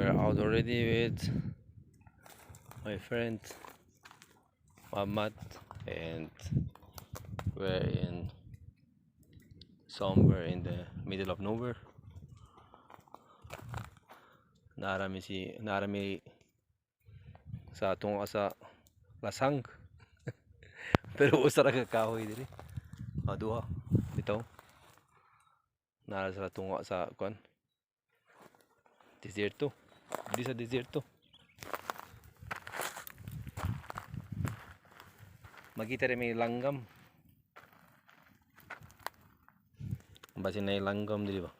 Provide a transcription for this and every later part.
We're out already with my friend Muhammad, and we're in somewhere in the middle of nowhere. Narami sa tungo sa lasang. Pero usa ra ka kahoy diri. Duha bitaw. Nara sa tungo sa kon. Deserto. Diri sa deserto. Makita rin may langgam. Basin na yung langgam diri ba?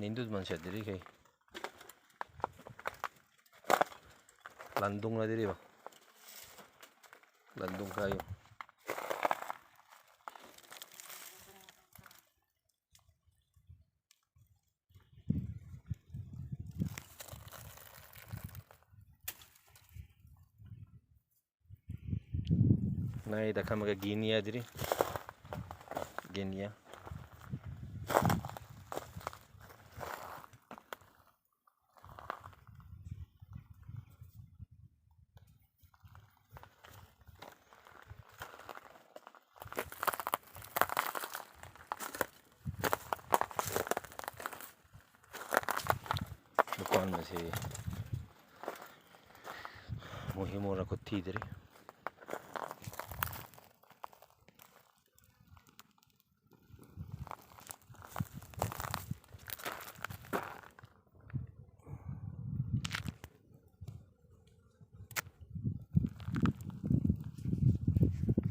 Nindot man siya diri kay landong na diri ba? Landong kayo. Nay daka mga ginia diri. Ginia. Bukan masih muhimo ra ko diri.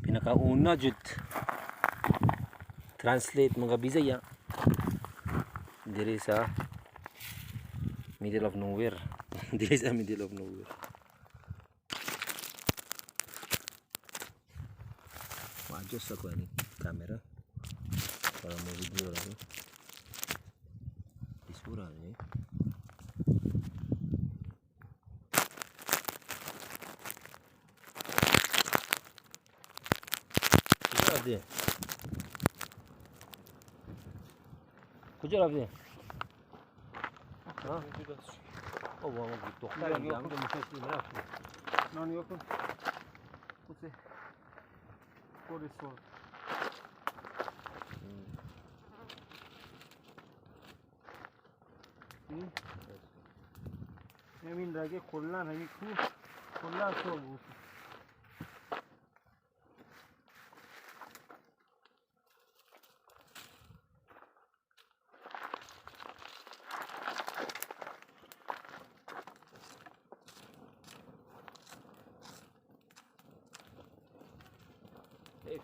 Pinakauna jud translate mga Bisaya diri sa middle of nowhere. Diri sa middle of nowhere. Ma-adjust ako ni camera para mo video lang. Isura ni. Hadi. Kucak abi. Ha? Oh, mau gitu. Kan yang tu mesti sini. Non yok. Kuce. Korisol. Emin lagi kollan hani ku kollan sol bu.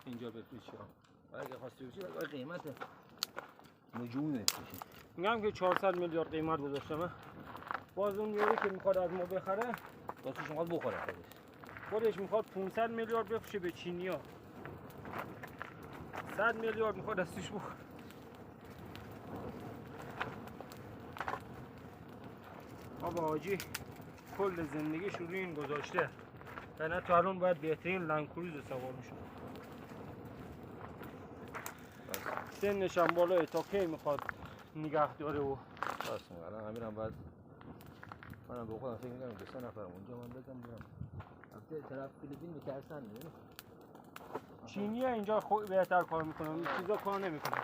اینجا بفروشی ها. اگه خواستی بشی اگه قیمت نجومه بفروشی. میگم که 400 میلیارد قیمت گذاشتم. باز اون یوری که میخواد از ما بخره واسه شما بخوره خودش میخواد 500 میلیارد بفروشه به چینیا. 100 میلیارد میخواد از توش بخوره. بابا حاجی کل زندگیش روی این گذاشته. یعنی تو الان باید بهترین لنکروز سوار میشه. سنش هم بالاه تا کی میخواد نگه داره و راست میگه. الان امیرم باید منم به خودم فکر میکنم که 3 نفرم اونجا من بگم بیام. البته طرف فیلیپین میترسن میدونی. چینی اینجا بهتر کار میکنه. این چیزا کار نمیکنه.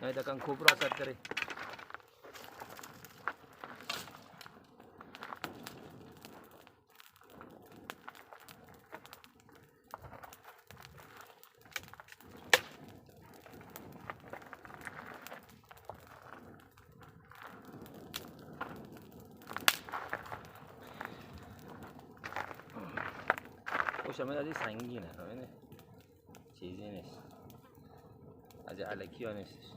Ay dakan kubra kat diri. شما دادی سنگینه همینه چیزی نیست از علکی ها نیستش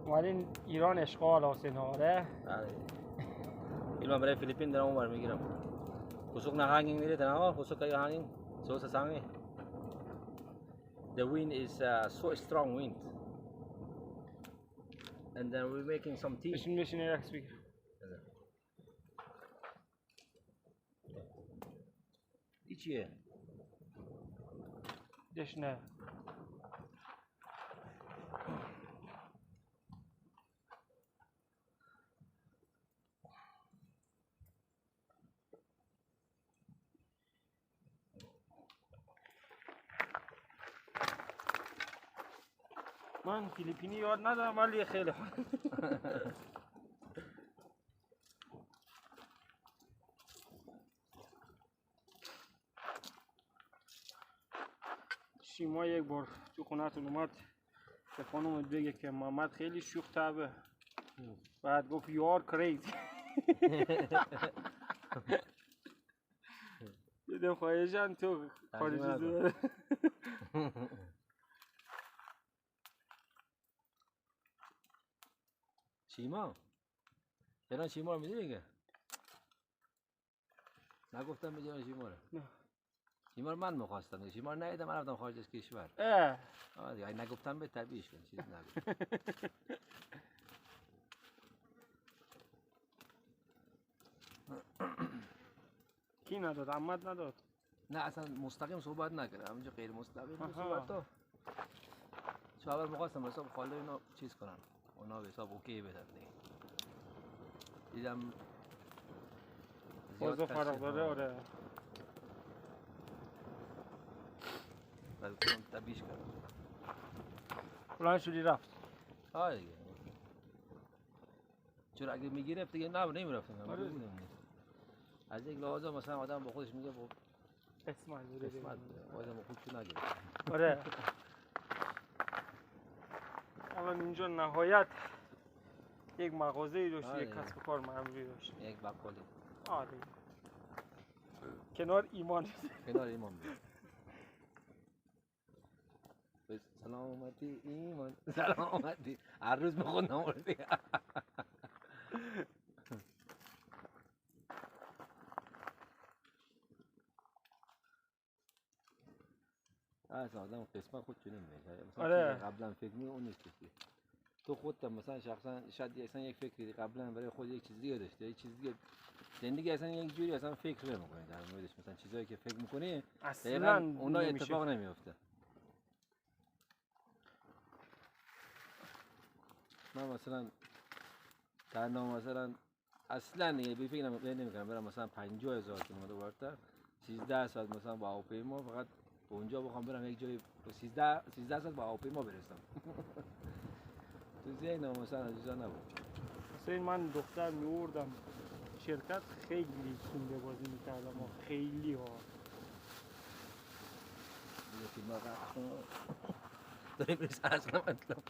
اومدین ایران اشغال حسین آره. اینا برای فیلیپین دارم اونور میگیرم. Kusuk na hangin nila tanaw, kusuk kayo hangin. So sa sangi. The wind is so strong wind. And then we're making some tea. بشین یه عکس بگیر. چیه؟ دشنه. من فیلیپینی یاد ندارم ولی خیلی خوب. شیما یک بار تو خونه‌تون اومد به خانومت بگه که محمد خیلی شوخ طبعه. بعد گفت you are crazy. دیدم خواهشان تو خارجی داره. شیما؟ چرا شیما رو میدونی که؟ نگفتم به جان شیما رو؟ نه. شیما رو من میخواستم، شیما رو ندیدم، من رفتم خارج از کشور. دیگه نگفتم به طبیعیش کن، چیز نگفتم. کی نداد؟ عمد نداد؟ نه اصلا مستقیم صحبت نکرد، همینجا غیر مستقیم صحبت تو. شاور میخواستم حساب خاله اینا چیز کنن، اونا به حساب اوکی بدن دیگه. دیدم زیاد فرق داره آره. بعد گفتم تبیش کردم. بلند شدی رفت. آره دیگه. چون اگه میگرفت دیگه نه نمیرفتم. آره. از یک لحاظ مثلا آدم با خودش میگه خب قسمت آدم خودشو نگرفت. آره. الان اینجا نهایت یک مغازه‌ای داشت، یک کسب و کار معمولی داشت. یک بقالی. آره. کنار ایمان. کنار ایمان بود. سلامتی ایمان، سلامتی. هر روز میخوندم آوردی. اصلا آدم قسمت خود چنین میشه. مثلا آره. قبلا فکر می اون نیست که تو خودت مثلا شخصا شاید اصلا یک فکری قبلا برای خود یک چیز دیگه داشتی، یک چیز دیگه زندگی اصلا یک جوری اصلا فکر نمی‌کنی در موردش، مثلا چیزایی که فکر می‌کنی اصلا اونا اتفاق نمیفته. من مثلا تنها مثلا اصلا دیگه بی فکر نمی‌کنم برم مثلا 50,000 کیلومتر ورتر 13 ساعت مثلا با هواپیما فقط اونجا بخوام برم یک جای 13 ساعت با هواپیما برسم. تو ذهنم مثلا عزیزا نبود. مثلا من دختر میوردم شرکت خیلی سونده بازی میکردم و خیلی ها دیگه فیلم ها داریم ریس اصلا مطلب